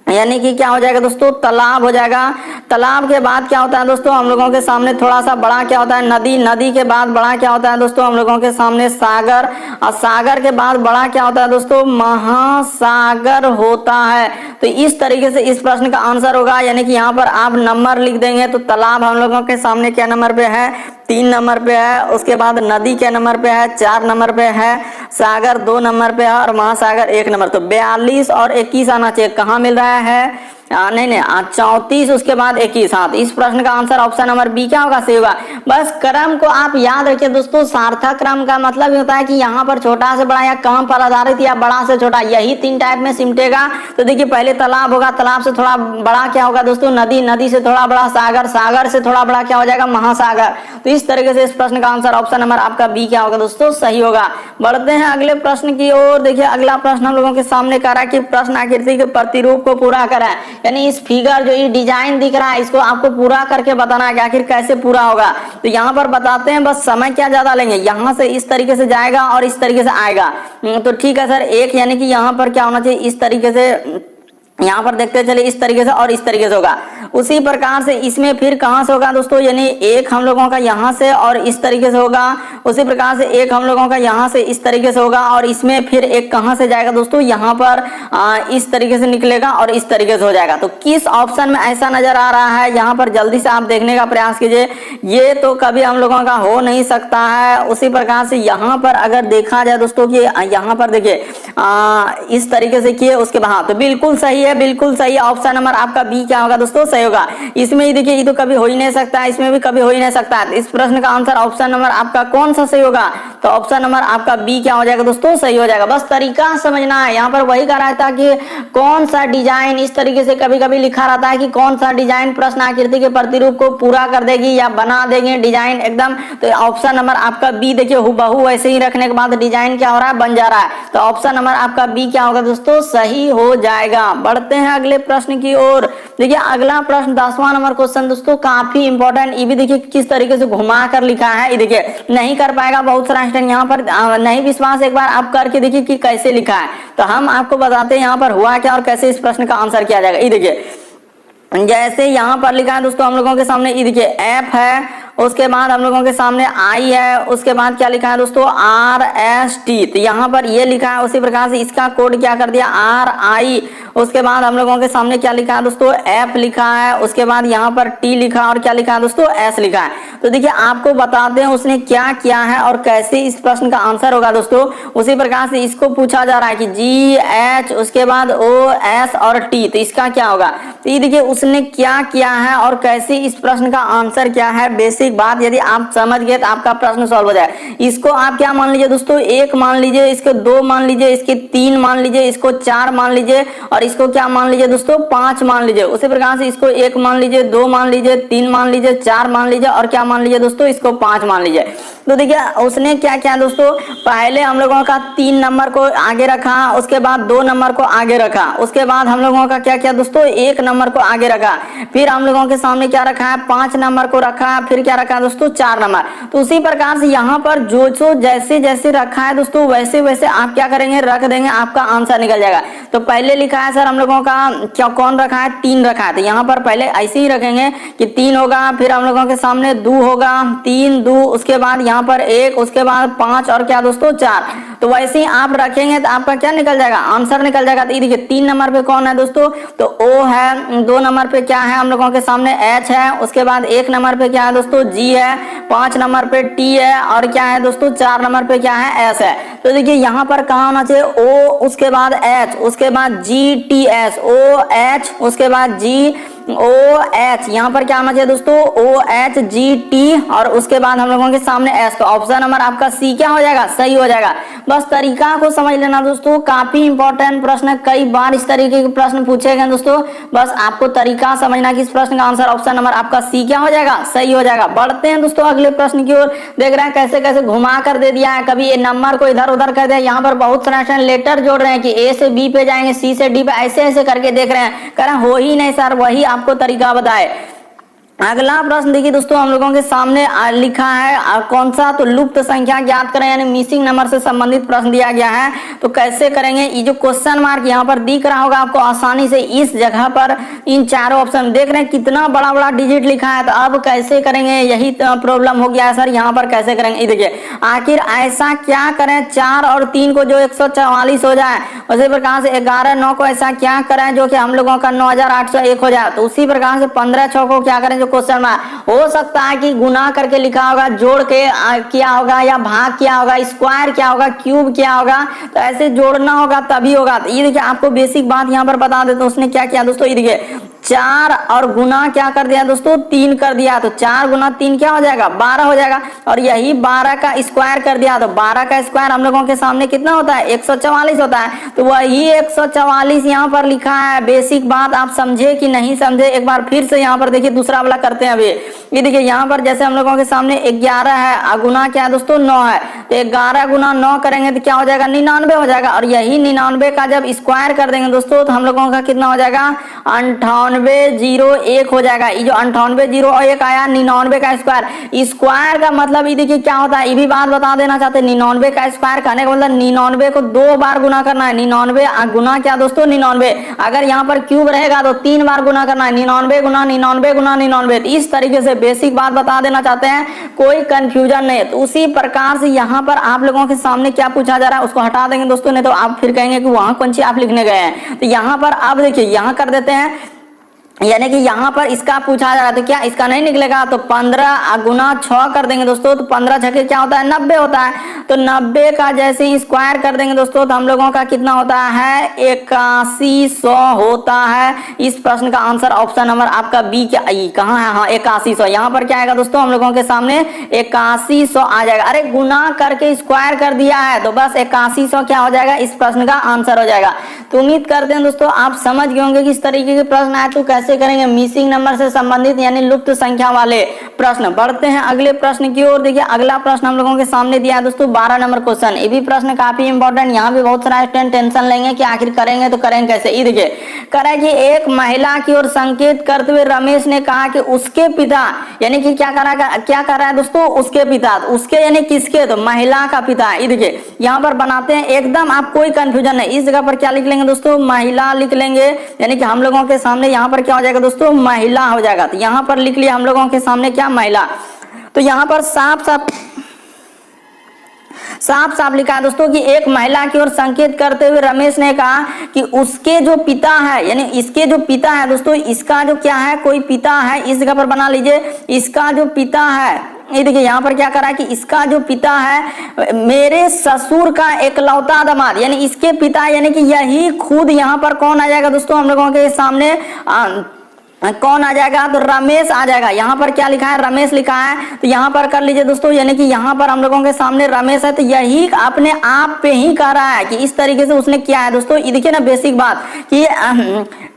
[SPEAKER 1] यानी कि क्या हो जाएगा दोस्तों, तालाब हो जाएगा। तालाब के बाद क्या होता है दोस्तों हम लोगों के सामने थोड़ा सा बड़ा क्या होता है, नदी। नदी के बाद बड़ा क्या होता है दोस्तों हम लोगों के सामने, सागर। और सागर के बाद बड़ा क्या होता है दोस्तों, महासागर होता है। तो इस तरीके से इस प्रश्न का आंसर होगा, यानी कि यहाँ पर आप नंबर लिख देंगे। तो तालाब हम लोगों के सामने क्या नंबर पे है, 3 नंबर पे है। उसके बाद नदी क्या नंबर पे है, 4 नंबर पे है। सागर 2 नंबर पे है और महासागर 1 नंबर। तो 42 और 21 आना चाहिए। कहाँ मिल रहा है, नहीं 34 उसके बाद 21। हाँ, इस प्रश्न का आंसर ऑप्शन नंबर बी क्या होगा, सही होगा। बस क्रम को आप याद रखिए दोस्तों, सार्थक क्रम का मतलब होता है कि यहाँ पर छोटा से बड़ा या काम पर आधारित या बड़ा से छोटा, यही 3 टाइप में सिमटेगा। तो देखिए पहले तालाब होगा, तालाब से थोड़ा बड़ा क्या होगा दोस्तों, नदी। नदी से थोड़ा बड़ा सागर, सागर से थोड़ा बड़ा क्या हो जाएगा, महासागर। तो इस तरीके से इस प्रश्न का आंसर ऑप्शन नंबर आपका बी क्या होगा दोस्तों, सही होगा। बढ़ते हैं अगले प्रश्न की ओर। देखिए अगला प्रश्न हम लोगों के सामने कह रहा है कि प्रश्न आकृति के प्रतिरूप को पूरा करें, यानी इस फिगर जो ये डिजाइन दिख रहा है इसको आपको पूरा करके बताना है कि आखिर कैसे पूरा होगा। तो यहाँ पर बताते हैं, बस समय क्या ज्यादा लेंगे, यहाँ से इस तरीके से जाएगा और इस तरीके से आएगा। तो ठीक है सर, एक यानी कि यहाँ पर क्या होना चाहिए, इस तरीके से, यहाँ पर देखते चले इस तरीके से और इस तरीके से होगा। उसी प्रकार से इसमें फिर कहाँ से होगा दोस्तों, यानी एक हम लोगों का यहाँ से और इस तरीके से होगा। उसी प्रकार से एक हम लोगों का यहाँ से इस तरीके से होगा और इसमें फिर एक कहाँ से जाएगा दोस्तों, यहाँ पर इस तरीके से निकलेगा और इस तरीके से हो जाएगा। तो किस ऑप्शन में ऐसा नजर आ रहा है, यहाँ पर जल्दी से आप देखने का प्रयास कीजिए। ये तो कभी हम लोगों का हो नहीं सकता है। उसी प्रकार से यहाँ पर अगर देखा जाए दोस्तों कि यहाँ पर देखिए इस तरीके से किए, उसके बाद तो बिल्कुल सही है, बिल्कुल सही। ऑप्शन नंबर आपका बी क्या होगा दोस्तों, सही होगा। इसमें ही देखिए ये तो कभी हो ही नहीं सकता, इसमें भी कभी हो ही नहीं सकता। इस प्रश्न का आंसर ऑप्शन नंबर आपका कौन सा सही होगा, तो ऑप्शन नंबर आपका बी क्या हो जाएगा दोस्तों, सही हो जाएगा। बस तरीका समझना है। यहाँ पर वही कह रहा था कि कौन सा डिजाइन, इस तरीके से कभी कभी लिखा रहता है कि कौन सा डिजाइन प्रश्न आकृति के प्रतिरूप को पूरा कर देगी या बना देंगे डिजाइन एकदम। तो ऑप्शन नंबर आपका बी देखिए हुबहू वैसे ही रखने के बाद डिजाइन क्या हो रहा है, बन जा रहा है। तो ऑप्शन नंबर आपका बी क्या होगा दोस्तों, सही हो जाएगा। बढ़ते हैं अगले प्रश्न की ओर। देखिए अगला प्रश्न 10वां नंबर क्वेश्चन दोस्तों, काफी इंपॉर्टेंट। ये भी देखिए किस तरीके से घुमा कर लिखा है। ये देखिए नहीं कर पाएगा बहुत सारा स्टूडेंट, यहाँ पर नहीं विश्वास, एक बार आप करके देखिए कि कैसे लिखा है। तो हम आपको बताते हैं यहाँ पर हुआ क्या और कैसे इस प्रश्न का आंसर किया जाएगा। ये देखिए जैसे यहाँ पर लिखा है दोस्तों हम लोगों के सामने, ये देखिए एफ है, उसके बाद हम लोगों के सामने आई है, उसके बाद क्या लिखा है दोस्तों, आर एस टी। तो यहाँ पर ये लिखा है। उसी प्रकार से इसका कोड क्या कर दिया, आर आई। उसके बाद हम लोगों के सामने क्या लिखा है दोस्तों, एफ लिखा है। उसके बाद यहाँ पर टी लिखा और क्या लिखा है दोस्तों, एस लिखा है। तो देखिए आपको बताते हैं उसने क्या किया है और कैसे इस प्रश्न का आंसर होगा दोस्तों। उसी प्रकार से इसको पूछा जा रहा है कि जी एच, उसके बाद ओ एस और टी, तो इसका क्या होगा। तो ये देखिए उसने क्या किया है और कैसे इस प्रश्न का आंसर क्या है। बेसिक बात यदि आप समझ गए तो आपका प्रश्न सॉल्व हो जाए। इसको आप क्या मान लीजिए दोस्तों, 1 मान लीजिए, इसको 2 मान लीजिए, इसके 3 मान लीजिए, इसको 4 मान लीजिए और इसको क्या मान लीजिए दोस्तों, 5 मान लीजिए। उसी प्रकार से इसको 1 मान लीजिए, 2 मान लीजिए, 3 मान लीजिए, 4 मान लीजिए और क्या मान लीजिए दोस्तों, इसको 5 मान लीजिए। तो देखिए उसने क्या किया दोस्तों, पहले हम लोगों का 3 नंबर को आगे रखा, उसके बाद 2 नंबर को आगे रखा, उसके बाद हम लोगों का क्या किया दोस्तों, 1 नंबर को आगे रखा, फिर हम लोगों के सामने क्या रखा है, 5 नंबर को रखा, फिर क्या रखा है दोस्तों, 4 नंबर। तो उसी प्रकार से यहाँ पर जो जैसे जैसे रखा है दोस्तों वैसे वैसे आप क्या करेंगे, रख देंगे, आपका आंसर निकल जाएगा। तो पहले लिखा है सर हम लोगों का क्या कौन रखा है, 3 रखा है। तो यहाँ पर पहले ऐसे ही रखेंगे कि 3 होगा, फिर हम लोगों के सामने 2 होगा, 3 2, उसके बाद यहाँ पर 1, उसके बाद 5 और क्या दोस्तों 4। तो वैसे ही आप रखेंगे तो आपका क्या निकल जाएगा, आंसर निकल जाएगा। तो ये देखिए 3 नंबर पे कौन है दोस्तों, तो O है, 2 नंबर पे क्या है हम लोगों के सामने H है, उसके बाद 1 नंबर पे क्या है दोस्तों G है, 5 नंबर पे T है और क्या है दोस्तों 4 नंबर पे क्या है S है। तो देखिए यहाँ पर कहाँ होना चाहिए O, उसके बाद H, उसके बाद G T S, O H, उसके बाद G O H, यहाँ पर क्या होना चाहिए दोस्तों O H G T और उसके बाद हम लोगों के सामने S। तो ऑप्शन नंबर आपका C क्या हो जाएगा, सही हो जाएगा। बस तरीका को समझ लेना दोस्तों, काफी इंपॉर्टेंट प्रश्न है, कई बार इस तरीके के प्रश्न पूछे गए दोस्तों। बस आपको तरीका समझना कि इस प्रश्न का आंसर ऑप्शन नंबर आपका C क्या हो जाएगा, सही हो जाएगा। बढ़ते हैं दोस्तों अगले प्रश्न की ओर। देख रहे हैं कैसे कैसे घुमा कर दे दिया है, कभी ये नंबर को इधर उधर कर दिया। यहाँ पर बहुत सारे लेटर जोड़ रहे हैं कि A से B पे जाएंगे, C से D पे, ऐसे ऐसे करके देख रहे हैं, कह रहे हैं हो ही नहीं सर, वही आपको तरीका बताए। अगला प्रश्न देखिए दोस्तों हम लोगों के सामने लिखा है कौन सा, तो लुप्त संख्या ज्ञात करें, यानी मिसिंग नंबर से संबंधित प्रश्न दिया गया है। तो कैसे करेंगे, ये जो क्वेश्चन मार्क यहाँ पर दिख रहा होगा आपको आसानी से, इस जगह पर इन चारों ऑप्शन देख रहे हैं कितना बड़ा बड़ा डिजिट लिखा है। तो अब कैसे करेंगे, यही प्रॉब्लम हो गया है सर, यहाँ पर कैसे करेंगे। देखिए आखिर ऐसा क्या करें 4 और 3 को जो 144 हो जाए, उसी प्रकार से 11 9 को ऐसा क्या करें जो कि हम लोगों का 9801 हो जाए। तो उसी प्रकार से 15 6 को क्या करें, जो क्वेश्चन में हो सकता है कि गुना करके लिखा होगा, जोड़ के किया होगा, या भाग किया होगा, स्क्वायर किया होगा, क्यूब किया होगा। तो ऐसे जोड़ना होगा तभी होगा। तो ये देखिए आपको बेसिक बात यहाँ पर बता देते, उसने क्या किया दोस्तों, ये देखिए 4 और गुना क्या कर दिया दोस्तों 3 कर दिया। तो 4 गुना 3 क्या हो जाएगा, 12 हो जाएगा। और यही 12 का स्क्वायर कर दिया, तो 12 का स्क्वायर हम लोगों के सामने कितना होता है, 144 होता है। तो वही 144 यहाँ पर लिखा है। बेसिक बात आप समझे कि नहीं समझे, एक बार फिर से यहाँ पर देखिए दूसरा वाला करते हैं। अभी ये देखिए यहाँ पर जैसे हम लोगों के सामने 11 है, गुना क्या है दोस्तों 9 है। तो 11 गुना 9 करेंगे तो क्या हो जाएगा, 99 हो जाएगा। और यही 99 का जब स्क्वायर कर देंगे दोस्तों तो हम लोगों का कितना हो जाएगा, 9801 हो जाएगा। ये जो 9801 आया, 99 का स्क्वायर, स्क्वायर का मतलब ये देखिए क्या होता है, ये भी बात बता देना चाहते हैं। 99 का स्क्वायर करने का मतलब 99 को 2 बार गुना करना है। 99 गुना क्या दोस्तों 99। अगर यहाँ पर क्यूब रहेगा तो 3 बार गुना करना है, 99 गुना 99 गुना 99। इस तरीके से बेसिक बात बता देना चाहते हैं, कोई कंफ्यूजन नहीं। तो उसी प्रकार से यहाँ पर आप लोगों के सामने क्या पूछा जा रहा है उसको हटा देंगे दोस्तों, नहीं तो आप फिर कहेंगे कि वहां कौन सी आप लिखने गए हैं। तो यहाँ पर आप देखिए यहाँ कर देते हैं, यानी कि यहाँ पर इसका पूछा जा रहा है तो क्या इसका नहीं निकलेगा। तो 15 गुना 6 कर देंगे दोस्तों, तो 15 छके क्या होता है, 90 होता है। तो 90 का जैसे ही स्क्वायर कर देंगे दोस्तों तो हम लोगों का कितना होता है, 8100 होता है। इस प्रश्न का आंसर ऑप्शन नंबर आपका बी क्या कहाँ है, हाँ 8100। यहाँ पर क्या आएगा दोस्तों हम लोगों के सामने 8100 आ जाएगा। अरे गुना करके स्क्वायर कर दिया है तो बस 8100 क्या हो जाएगा, इस प्रश्न का आंसर हो जाएगा। तो उम्मीद करते हैं दोस्तों आप समझ गए होंगे कि इस तरीके के प्रश्न आए तो कैसे करेंगे, मिसिंग नंबर से संबंधित यानी लुप्त संख्या वाले प्रश्न। बढ़ते हैं अगले प्रश्न की ओर। देखिए अगला प्रश्न हम लोगों के सामने दिया है दोस्तों 12 नंबर क्वेश्चन। ये भी प्रश्न काफी इंपॉर्टेंट, यहाँ भी बहुत सारा स्टूडेंट टेंशन लेंगे कि आखिर करेंगे तो करेंगे कैसे। ये देखिए करे कि एक महिला की ओर संकेत करते हुए रमेश ने कहा कि उसके पिता, यानी कि क्या कर रहा है दोस्तों, उसके पिता, उसके यानी किसके, तो महिला का पिता। ये देखिए यहाँ पर बनाते हैं एकदम, आप कोई कंफ्यूजन नहीं, इस जगह पर क्या लिख लेंगे दोस्तों, महिला लिख लेंगे। यानी कि हम लोगों के सामने यहाँ पर क्या हो जाएगा दोस्तों, महिला हो जाएगा। तो यहाँ पर लिख लिया हम लोगों के सामने क्या, महिला। तो यहाँ पर साफ साफ लिखा है दोस्तों कि एक महिला की ओर संकेत करते हुए रमेश ने कहा कि उसके जो पिता है, यानी इसके जो पिता है दोस्तों, इसका जो क्या है, कोई पिता है, इस जगह पर बना लीजिए, इसका जो पिता है। ये देखिए यहाँ पर क्या करा है कि इसका जो पिता है मेरे ससुर का एकलौता दामाद, यानी इसके पिता, यानी कि यही खुद यहाँ पर कौन आ जाएगा दोस्तों हम लोगों के सामने, कौन आ जाएगा, तो रमेश आ जाएगा। यहाँ पर क्या लिखा है, रमेश लिखा है। तो यहाँ पर कर लीजिए दोस्तों, यानी कि यहाँ पर हम लोगों के सामने रमेश है। तो यही अपने आप पे ही कह रहा है कि इस तरीके से उसने किया है दोस्तों। ये देखिए ना बेसिक बात कि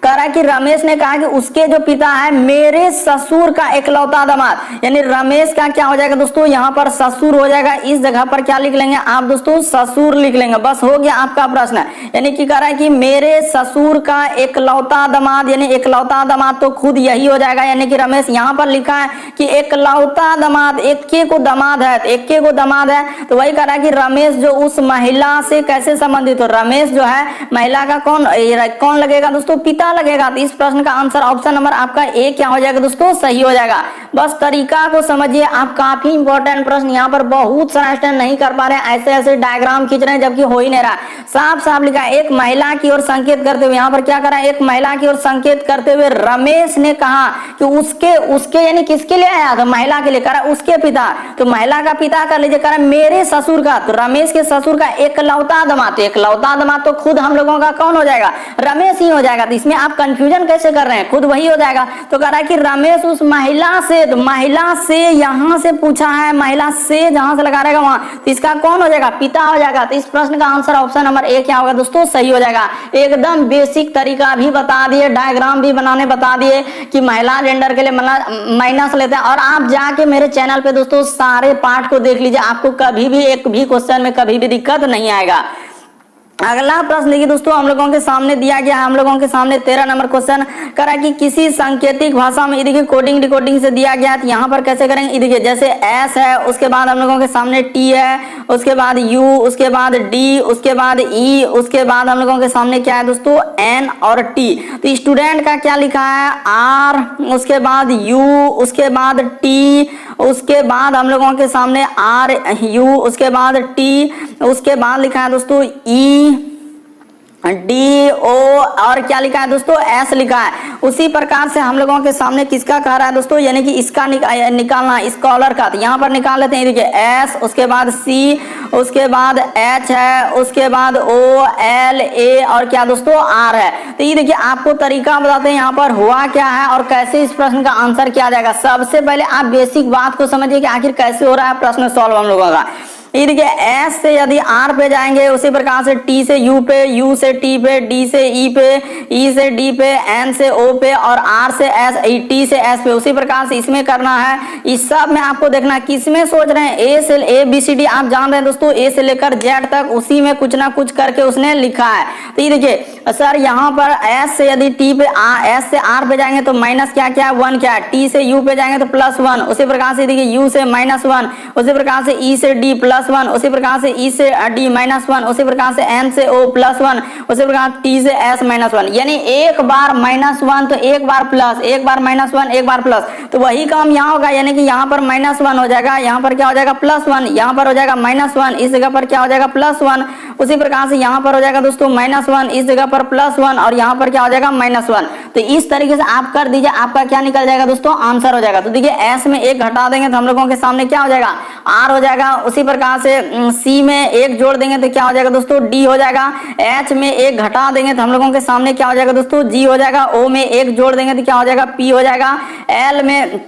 [SPEAKER 1] कह रहा है कि रमेश ने कहा कि उसके जो पिता है मेरे ससुर का एकलौता दामाद, यानी रमेश का क्या हो जाएगा दोस्तों, यहाँ पर ससुर हो जाएगा। इस जगह पर क्या लिख लेंगे आप दोस्तों, ससुर लिख लेंगे, बस हो गया आपका प्रश्न। यानी कि कह रहा है कि मेरे ससुर का एकलौता दामाद, यानी एकलौता दामाद तो खुद यही हो जाएगा, यानी कि रमेश। यहाँ पर लिखा है कि एकलौता दामाद, एक को दामाद है, एक को दामाद है, तो वही कह रहा है कि रमेश जो उस महिला से कैसे संबंधित हो। रमेश जो है महिला का कौन लगेगा दोस्तों, पिता लगेगा। तो इस प्रश्न का आंसर ऑप्शन नंबर आपका ए क्या हो जाएगा दोस्तों, सही हो जाएगा। बस तरीका को समझिए आप, काफी इंपॉर्टेंट प्रश्न यहाँ पर बहुत सारा स्टूडेंट नहीं कर पा रहे हैं, ऐसे ऐसे डायग्राम खींच रहे हैं जबकि हो ही नहीं रहा। साफ साफ लिखा है एक महिला की ओर संकेत करते हुए, यहाँ पर क्या करा, एक महिला की ओर संकेत करते हुए रमेश ने कहा कि उसके यानी किसके लिए आया, तो महिला के लिए, करा उसके पिता, तो महिला का पिता कर लीजिए, करा मेरे ससुर का, तो रमेश के ससुर का एकलौता दामाद, तो एकलौता दामाद तो खुद हम लोगों का कौन हो जाएगा, रमेश ही हो जाएगा। तो इसमें आप कंफ्यूजन कैसे कर रहे हैं, खुद वही हो जाएगा। तो कह रहा है कि रमेश उस महिला से, तो महिला से यहां से पूछा है, महिला से जहां से लगा रहेगा वहां, तो इसका कौन हो जाएगा, पिता हो जाएगा। तो इस प्रश्न का आंसर ऑप्शन नंबर ए क्या होगा दोस्तों, सही हो जाएगा। एकदम बेसिक तरीका भी बता दिए, डायग्राम भी बनाने बता दिए कि महिला जेंडर के लिए माइनस लेते हैं। और आप जाके मेरे चैनल पे दोस्तों सारे पार्ट को देख लीजिए, आपको कभी भी एक भी क्वेश्चन में कभी भी दिक्कत नहीं आएगा। अगला प्रश्न देखिए दोस्तों, हम लोगों के सामने दिया गया है, हम लोगों के सामने 13 नंबर क्वेश्चन करा कि किसी सांकेतिक भाषा में, देखिए कोडिंग डिकोडिंग से दिया गया है, तो यहाँ पर कैसे करेंगे, देखिए जैसे एस है, उसके बाद हम लोगों के सामने टी है, उसके बाद यू, उसके बाद डी, उसके बाद ई, उसके बाद हम लोगों के सामने क्या है दोस्तों, एन और टी। तो स्टूडेंट का क्या लिखा है, आर, उसके बाद यू, उसके बाद टी, उसके बाद हम लोगों के सामने आर यू, उसके बाद टी, उसके बाद लिखा है दोस्तों ई डी ओ और क्या लिखा है दोस्तों, एस लिखा है। उसी प्रकार से हम लोगों के सामने किसका कह रहा है दोस्तों, यानी कि इसका निकालना, स्कॉलर का। तो यहाँ पर निकाल लेते हैं, देखिए एस, उसके बाद सी, उसके बाद एच है, उसके बाद ओ एल ए और क्या दोस्तों, आर है। तो ये देखिए आपको तरीका बताते हैं यहाँ पर हुआ क्या है और कैसे इस प्रश्न का आंसर किया जाएगा। सबसे पहले आप बेसिक बात को समझिए कि आखिर कैसे हो रहा है प्रश्न सॉल्व हम लोगों का। ये देखिए एस से यदि आर पे जाएंगे, उसी प्रकार से टी से यू पे, यू से टी पे, डी से ई पे, ई से डी पे, एन से ओ पे और आर से एस, टी से एस पे। उसी प्रकार से इसमें करना है। इस सब में आपको देखना किसमें सोच रहे हैं, ए से ए बी सी डी आप जान रहे हैं दोस्तों, ए से लेकर जेड तक उसी में कुछ ना कुछ करके उसने लिखा है। तो ये देखिए सर यहाँ पर एस से यदि टी पे एस से आर पे जाएंगे तो माइनस क्या क्या है, 1 क्या है, टी से यू पे जाएंगे तो +1, उसी प्रकार से देखिए यू से -1, उसी प्रकार से ई से डी +1, उसी प्रकार से ई से डी -1, उसी प्रकार से एन से ओ +1, उसी प्रकार टी से एस -1। यानी एक बार -1 तो एक बार प्लस, एक बार -1 एक बार प्लस, तो वही काम यहाँ होगा। यानी कि यहाँ पर -1 हो जाएगा, यहाँ पर क्या हो जाएगा +1, यहाँ पर हो जाएगा -1, इस जगह पर क्या हो जाएगा +1, उसी प्रकार से यहाँ पर हो जाएगा दोस्तों -1, इस जगह पर +1 और यहाँ पर क्या हो जाएगा -1। तो इस तरीके से आप कर दीजिए, आपका क्या निकल जाएगा दोस्तों, आंसर हो जाएगा। तो देखिए एस में 1 घटा देंगे तो हम लोगों के सामने क्या हो जाएगा, आर हो जाएगा। उसी प्रकार से सी में 1 जोड़ देंगे तो क्या हो जाएगा दोस्तों, डी हो जाएगा। एच में 1 घटा देंगे तो हम लोगों के सामने क्या हो जाएगा दोस्तों, जी हो जाएगा। ओ में 1 जोड़ देंगे तो क्या हो जाएगा, पी हो जाएगा। एल में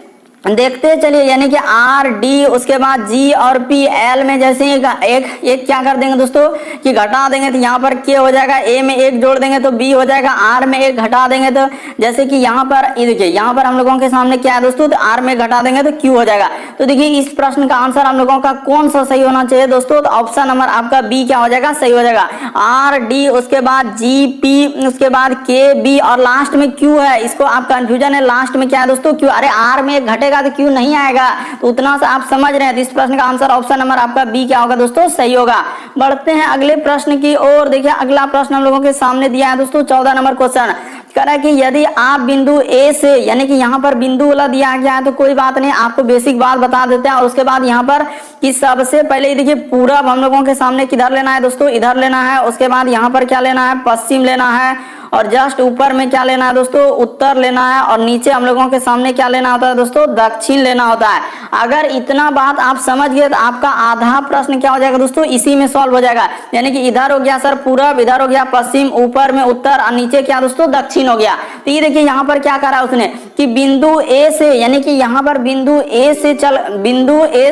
[SPEAKER 1] देखते चलिए, यानी कि आर डी, उसके बाद जी और पी। एल में जैसे एक क्या कर देंगे दोस्तों कि घटा देंगे तो यहाँ पर के हो जाएगा। ए में 1 जोड़ देंगे तो बी हो जाएगा। आर में 1 घटा देंगे तो जैसे कि यहाँ पर देखिए, यहाँ पर हम लोगों के सामने क्या है दोस्तों, तो आर में घटा देंगे तो क्यू हो जाएगा। तो देखिए इस प्रश्न का आंसर हम लोगों का कौन सा सही होना चाहिए दोस्तों, तो ऑप्शन नंबर आपका बी क्या हो जाएगा, सही हो जाएगा। आर डी, उसके बाद जी पी, उसके बाद के बी और लास्ट में क्यू है। इसको आप कंफ्यूजन है, लास्ट में क्या है दोस्तों, क्यू। अरे आर में 1 घटेगा तो क्यों नहीं आएगा, तो उतना सा आप समझ रहे हैं। तो इस प्रश्न का आंसर ऑप्शन नंबर आपका बी क्या होगा दोस्तों, सही होगा। बढ़ते हैं अगले प्रश्न की ओर। देखिए अगला प्रश्न हम लोगों के सामने दिया है दोस्तों 14 नंबर क्वेश्चन। कह रहा है कि यदि आप बिंदु ए से, यानी कि यहाँ पर बिंदु वाला दिया गया है तो कोई बात नहीं, आपको बेसिक बात बता देते हैं। और उसके बाद यहाँ पर कि सबसे पहले देखिए पूरब हम लोगों के सामने किधर लेना है दोस्तों, इधर लेना है। उसके बाद यहाँ पर क्या लेना है, पश्चिम लेना है। और जस्ट ऊपर में क्या लेना है दोस्तों, उत्तर लेना है। और नीचे हम लोगों के सामने क्या लेना होता है दोस्तों, दक्षिण लेना होता है। अगर इतना बात आप समझ गए तो आपका आधा प्रश्न क्या हो जाएगा दोस्तों, इसी में सॉल्व हो जाएगा। यानी कि इधर हो गया सर पूरब, इधर हो गया पश्चिम, ऊपर में उत्तर और नीचे क्या दोस्तों, दक्षिण हो गया। तो ये देखिए यहाँ पर क्या करा उसने कि बिंदु ए से, यानी कि यहाँ पर बिंदु ए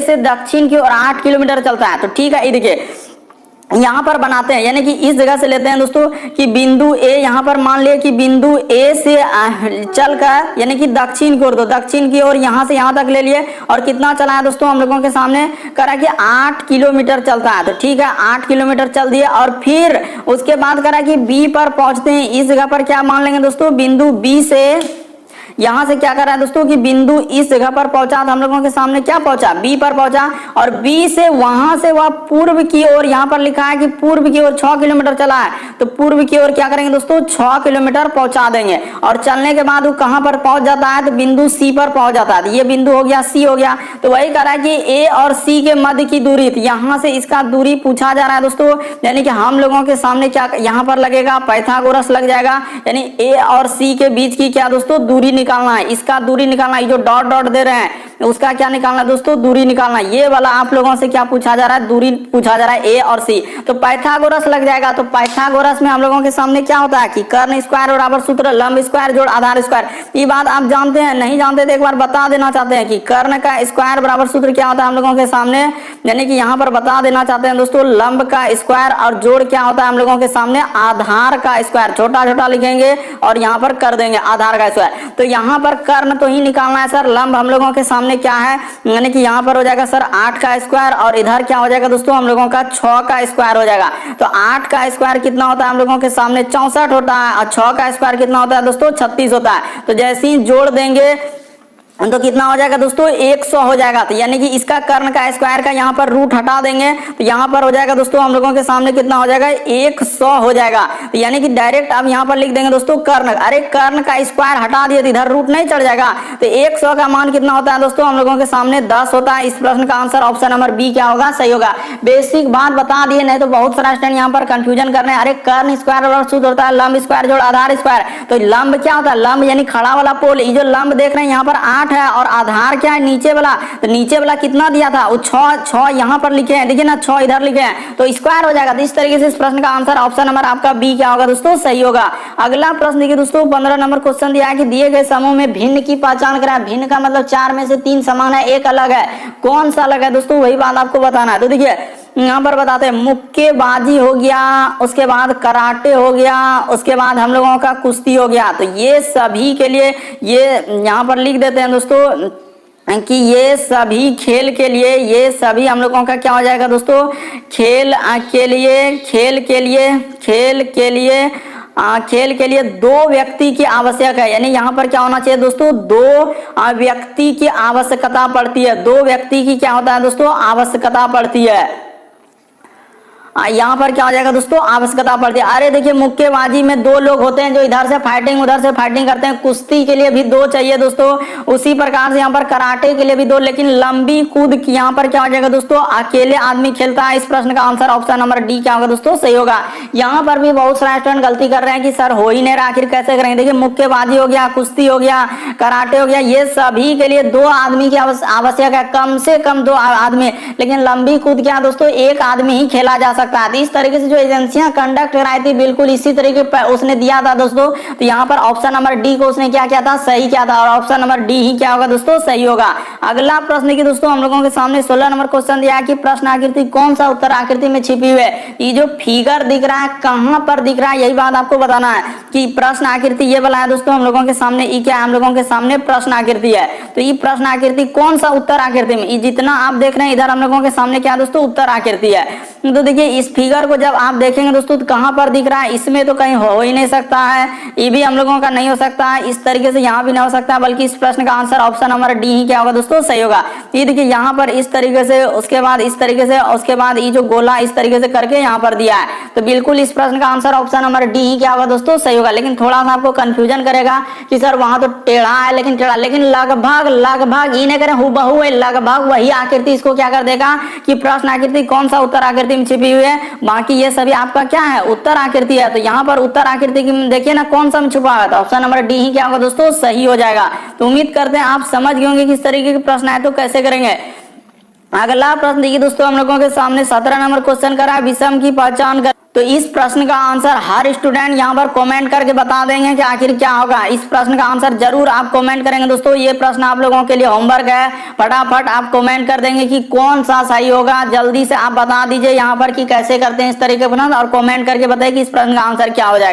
[SPEAKER 1] से दक्षिण की ओर 8 किलोमीटर चलता है। तो ठीक है, ये देखिए यहाँ पर बनाते हैं, यानी कि इस जगह से लेते हैं दोस्तों कि बिंदु ए, यहाँ पर मान लिया कि बिंदु ए से चलकर यानी कि दक्षिण की ओर, तो दक्षिण की ओर यहाँ से यहाँ तक ले लिए। और कितना चला है दोस्तों, हम लोगों के सामने करा कि 8 किलोमीटर चलता है। तो ठीक है, 8 किलोमीटर चल दिया। और फिर उसके बाद करा कि बी पर पहुंचते हैं। इस जगह पर क्या मान लेंगे दोस्तों, बिंदु बी से यहाँ से क्या कर रहा है दोस्तों कि बिंदु इस जगह पर पहुंचा, तो हम लोगों के सामने क्या पहुंचा, बी पर पहुंचा, और बी से वहां से वह पूर्व की ओर, यहाँ पर लिखा है कि पूर्व की ओर 6 किलोमीटर चला है, तो पूर्व की ओर क्या करेंगे दोस्तों 6 किलोमीटर पहुंचा देंगे। और चलने के बाद वो कहां पर पहुंच जाता है, तो बिंदु सी पर पहुंच जाता है। ये बिंदु हो गया सी हो गया। तो वही कह रहा है कि ए और सी के मध्य की दूरी, तो यहां से इसका दूरी पूछा जा रहा है दोस्तों, यानी कि हम लोगों के सामने क्या यहां पर लगेगा, पाइथागोरस लग जाएगा, यानी ए और सी के बीच की क्या दोस्तों दूरी निकालना है, इसका दूरी निकालना है। जो डॉट डॉट दे रहे हैं उसका क्या निकालना है दोस्तों, दूरी निकालना है। ये वाला आप लोगों से क्या पूछा जा रहा है, दूरी पूछा जा रहा है ए और सी, तो पाइथागोरस लग जाएगा। तो पाइथागोरस में हम लोगों के सामने क्या होता है कि कर्ण स्क्वायर बराबर सूत्र लंब स्क्वायर जोड़ आधार स्क्वायर। ये बात आप जानते हैं, नहीं जानते तो एक बार बता देना चाहते हैं कि कर्ण का स्क्वायर बराबर सूत्र क्या होता है हम लोगों के सामने, यानी कि यहाँ पर बता देना चाहते हैं दोस्तों लंब का स्क्वायर, और जोड़ क्या होता है हम लोगों के सामने आधार का स्क्वायर। छोटा छोटा लिखेंगे और यहाँ पर कर देंगे आधार का स्क्वायर। तो यहाँ पर कर्ण तो ही निकालना है सर, लंब हम लोगों के सामने क्या है, यानी कि यहाँ पर हो जाएगा सर 8 का स्क्वायर, और इधर क्या हो जाएगा दोस्तों हम लोगों का 6 का स्क्वायर हो जाएगा। तो 8 का स्क्वायर कितना होता है हम लोगों के सामने 64 होता है, और 6 का स्क्वायर कितना होता है दोस्तों 36 होता है। तो जैसे ही जोड़ देंगे तो कितना हो जाएगा दोस्तों 100 हो जाएगा। तो यानी कि इसका कर्ण का स्क्वायर का यहाँ पर रूट हटा देंगे, तो यहाँ पर हो जाएगा दोस्तों हम लोगों के सामने कितना हो जाएगा 100 हो जाएगा। तो यानी कि डायरेक्ट अब यहाँ पर लिख देंगे दोस्तों कर्ण, अरे कर्ण का स्क्वायर हटा दिए तो इधर रूट नहीं चढ़ जाएगा। तो 100 का मान कितना होता है दोस्तों हम लोगों के सामने 10 होता है। इस प्रश्न का आंसर ऑप्शन नंबर बी क्या होगा, सही होगा। बेसिक बात बता दिए, नहीं तो बहुत सारा स्टूडेंट यहाँ पर कंफ्यूजन कर रहे हैं, अरे कर्ण स्क्वायर बराबर सूत्र होता है लंब स्क्वायर जोड़ आधार स्क्वायर। तो लंब क्या होता है, लंब यानी खड़ा वाला पोल, ये जो लंब देख रहे हैं यहाँ पर 8 है, और आधार क्या है नीचे वाला, तो नीचे वाला कितना दिया था वो 6 यहाँ पर लिखे हैं, देखिए ना 6 इधर लिखे हैं, तो स्क्वायर हो जाएगा। तो इस तरीके से इस प्रश्न का आंसर ऑप्शन नंबर आपका बी क्या होगा दोस्तों, सही होगा। अगला प्रश्न देखिए दोस्तों 15 नंबर क्वेश्चन दिया है कि दिए गए समूह में भिन्न की पहचान कराएं। भिन्न का मतलब 4 में से 3 समान है, एक अलग है, कौन सा अलग है दोस्तों वही बात आपको बताना है। तो देखिए यहाँ पर बताते हैं मुक्केबाजी हो गया, उसके बाद कराटे हो गया, उसके बाद हम लोगों का कुश्ती हो गया। तो ये सभी के लिए ये यहाँ पर लिख देते हैं दोस्तों कि ये सभी खेल के लिए, ये सभी हम लोगों का क्या हो जाएगा दोस्तों खेल के लिए 2 व्यक्ति की आवश्यक है। यानी यहाँ पर क्या होना चाहिए दोस्तों 2 व्यक्ति की आवश्यकता पड़ती है, 2 व्यक्ति की क्या होता है दोस्तों आवश्यकता पड़ती है। यहाँ पर क्या हो जाएगा दोस्तों आवश्यकता पड़ती है। अरे देखिए मुक्केबाजी में 2 लोग होते हैं जो इधर से फाइटिंग उधर से फाइटिंग करते हैं, कुश्ती के लिए भी 2 चाहिए दोस्तों, उसी प्रकार से यहाँ पर कराटे के लिए भी 2, लेकिन लंबी कूद की यहाँ पर क्या हो जाएगा दोस्तों अकेले आदमी खेलता है। इस प्रश्न का आंसर ऑप्शन नंबर डी क्या होगा दोस्तों, सही होगा। यहाँ पर भी बहुत सारे स्टूडेंट गलती कर रहे हैं कि सर हो ही नहीं रहा, आखिर कैसे करेंगे। देखिए मुक्केबाजी हो गया, कुश्ती हो गया, कराटे हो गया, ये सभी के लिए 2 आदमी की आवश्यक है, कम से कम 2 आदमी, लेकिन लंबी कूद क्या दोस्तों 1 आदमी ही खेला जा सकता है। इस तरीके से जो एजेंसियां कंडक्ट कराई थी बिल्कुल इसी तरीके पर उसने दिया था दोस्तों। तो यहाँ पर ऑप्शन नंबर डी को उसने क्या किया था, सही किया था, और ऑप्शन नंबर डी ही क्या होगा दोस्तों, सही होगा। अगला प्रश्न की दोस्तों हम लोगों के सामने 16 नंबर क्वेश्चन दिया है कि प्रश्न आकृति कौन सा उत्तर आकृति में छिपी हुई है। ये जो फिगर दिख रहा है कहां पर दिख रहा है, यही बात आपको बताना है कि प्रश्न आकृति ये वाला है दोस्तों हम लोगों के सामने। ये क्या है हम लोगों के सामने प्रश्न आकृति है। तो ये प्रश्न आकृति कौन सा उत्तर आकृति में, ये जितना आप देख रहे हैं इधर हम लोगों के सामने क्या दोस्तों उत्तर आकृति है। तो देखिए इस फिगर को जब आप देखेंगे दोस्तों तो कहां पर दिख रहा है, इसमें तो कहीं हो ही नहीं सकता है, ये भी हम लोगों का नहीं हो सकता है, इस तरीके से यहाँ भी नहीं हो सकता, बल्कि इस प्रश्न का आंसर ऑप्शन नंबर डी ही क्या होगा दोस्तों, सही होगा। ये देखिए यहाँ पर इस तरीके से, उसके बाद इस तरीके से, उसके बाद ये जो गोला इस तरीके से करके यहाँ पर दिया है, तो बिल्कुल इस प्रश्न का आंसर ऑप्शन नंबर डी ही क्या होगा दोस्तों, सही होगा। लेकिन थोड़ा सा आपको कंफ्यूजन करेगा कि सर वहां तो टेढ़ा है, लेकिन टेढ़ा, लेकिन लगभग ये नहीं करें हुबहू है, लगभग वही आकृति इसको क्या कर देगा कि प्रश्न आकृति कौन सा उत्तर आकृति में छिपी हुई है। बाकी ये सभी आपका क्या है उत्तर आकृति है। तो यहाँ पर उत्तर आकृति की देखिए ना कौन सा में छुपा हुआ था, ऑप्शन नंबर डी ही क्या होगा दोस्तों, सही हो जाएगा। तो उम्मीद करते हैं आप समझ गए होंगे किस तरीके के प्रश्न आए तो कैसे करेंगे। अगला प्रश्न देखिए दोस्तों हम लोगों के सामने 17 नंबर क्वेश्चन करा विषम की पहचान कर। तो इस प्रश्न का आंसर हर स्टूडेंट यहाँ पर कमेंट करके बता देंगे कि आखिर क्या होगा। इस प्रश्न का आंसर जरूर आप कमेंट करेंगे दोस्तों। ये प्रश्न आप लोगों के लिए होमवर्क है, फटाफट आप कमेंट कर देंगे कि कौन सा सही होगा। जल्दी से आप बता दीजिए यहाँ पर कि कैसे करते हैं इस तरीके से, और कमेंट करके बताइए कि इस प्रश्न का आंसर क्या हो जाएगा।